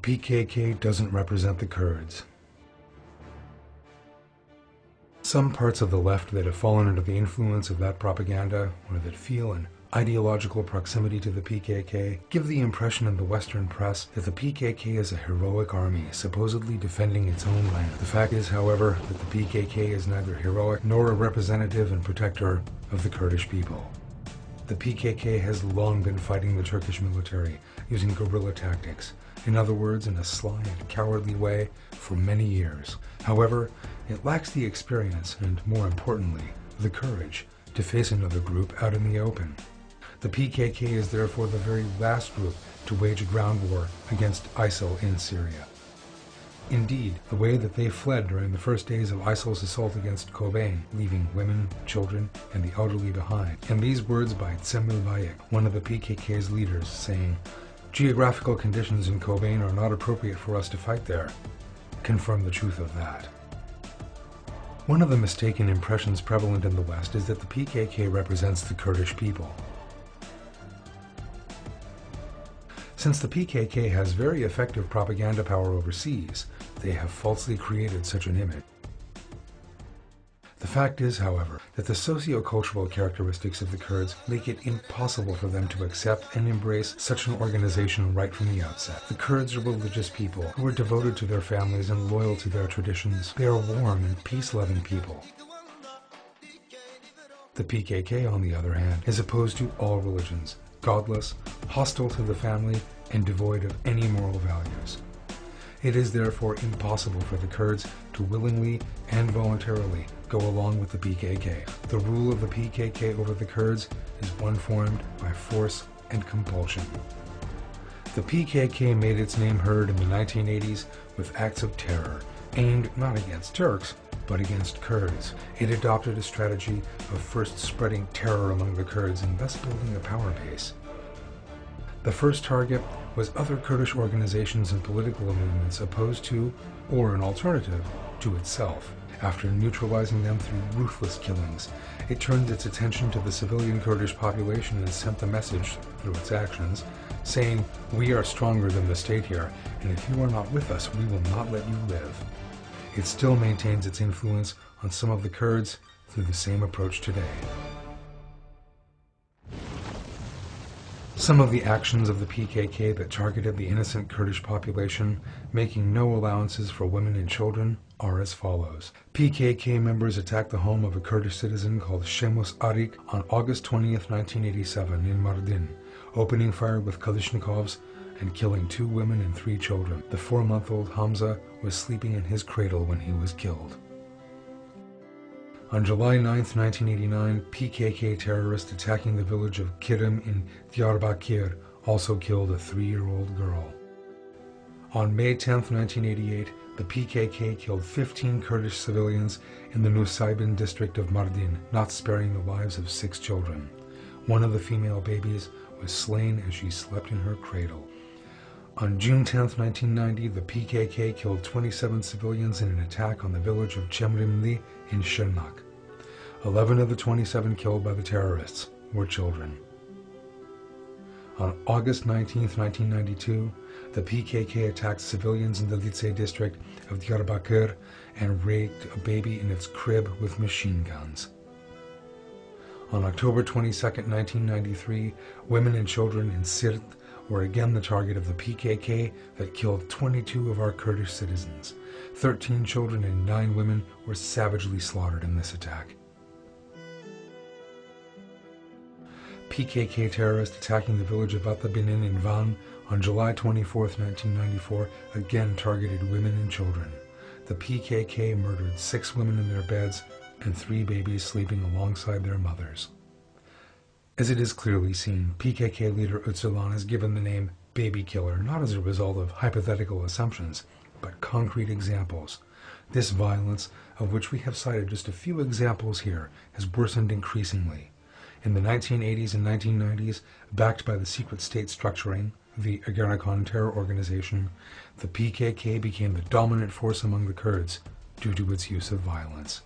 PKK doesn't represent the Kurds. Some parts of the left that have fallen under the influence of that propaganda, or that feel an ideological proximity to the PKK, give the impression in the Western press that the PKK is a heroic army supposedly defending its own land. The fact is, however, that the PKK is neither heroic nor a representative and protector of the Kurdish people. The PKK has long been fighting the Turkish military using guerrilla tactics, in other words, in a sly and cowardly way, for many years. However, it lacks the experience and, more importantly, the courage to face another group out in the open. The PKK is therefore the very last group to wage a ground war against ISIL in Syria. Indeed, the way that they fled during the first days of ISIL's assault against Kobane, leaving women, children, and the elderly behind, and these words by Cemil Bayek, one of the PKK's leaders, saying, "Geographical conditions in Kobane are not appropriate for us to fight there," confirm the truth of that. One of the mistaken impressions prevalent in the West is that the PKK represents the Kurdish people. Since the PKK has very effective propaganda power overseas, they have falsely created such an image. The fact is, however, that the socio-cultural characteristics of the Kurds make it impossible for them to accept and embrace such an organization right from the outset. The Kurds are religious people who are devoted to their families and loyal to their traditions. They are warm and peace-loving people. The PKK, on the other hand, is opposed to all religions, godless, hostile to the family, and devoid of any moral values. It is therefore impossible for the Kurds to willingly and voluntarily go along with the PKK. The rule of the PKK over the Kurds is one formed by force and compulsion. The PKK made its name heard in the 1980s with acts of terror, aimed not against Turks, but against Kurds. It adopted a strategy of first spreading terror among the Kurds and thus building a power base. The first target was other Kurdish organizations and political movements opposed to, or an alternative, to itself. After neutralizing them through ruthless killings, it turned its attention to the civilian Kurdish population and sent the message, through its actions, saying, "We are stronger than the state here, and if you are not with us, we will not let you live." It still maintains its influence on some of the Kurds through the same approach today. Some of the actions of the PKK that targeted the innocent Kurdish population, making no allowances for women and children, are as follows. PKK members attacked the home of a Kurdish citizen called Shemus Arik on August 20th, 1987 in Mardin, opening fire with Kalashnikovs and killing 2 women and 3 children. The 4-month-old Hamza was sleeping in his cradle when he was killed. On July 9th, 1989, PKK terrorists attacking the village of Kirim in Diyarbakir also killed a 3-year-old girl. On May 10th, 1988, the PKK killed 15 Kurdish civilians in the Nusaybin district of Mardin, not sparing the lives of 6 children. One of the female babies was slain as she slept in her cradle. On June 10th, 1990, the PKK killed 27 civilians in an attack on the village of Chemrimli in Shirnak. 11 of the 27 killed by the terrorists were children. On August 19th, 1992, the PKK attacked civilians in the Litsey district of Diyarbakir and raped a baby in its crib with machine guns. On October 22nd, 1993, women and children in Sirt were again the target of the PKK that killed 22 of our Kurdish citizens. 13 children and 9 women were savagely slaughtered in this attack. PKK terrorists attacking the village of Atabinin in Van on July 24, 1994, again targeted women and children. The PKK murdered 6 women in their beds and 3 babies sleeping alongside their mothers. As it is clearly seen, PKK leader Öcalan is given the name Baby Killer not as a result of hypothetical assumptions, but concrete examples. This violence, of which we have cited just a few examples here, has worsened increasingly. In the 1980s and 1990s, backed by the secret state structuring, the Ergenekon terror organization, the PKK became the dominant force among the Kurds due to its use of violence.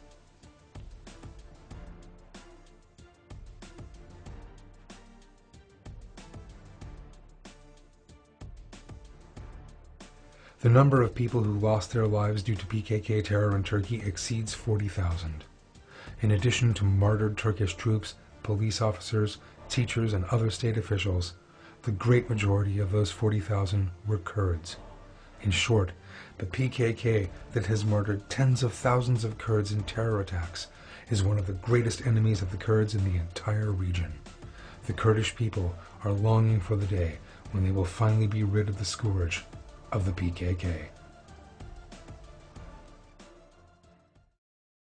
The number of people who lost their lives due to PKK terror in Turkey exceeds 40,000. In addition to martyred Turkish troops, police officers, teachers, and other state officials, the great majority of those 40,000 were Kurds. In short, the PKK that has murdered tens of thousands of Kurds in terror attacks is one of the greatest enemies of the Kurds in the entire region. The Kurdish people are longing for the day when they will finally be rid of the scourge of the PKK.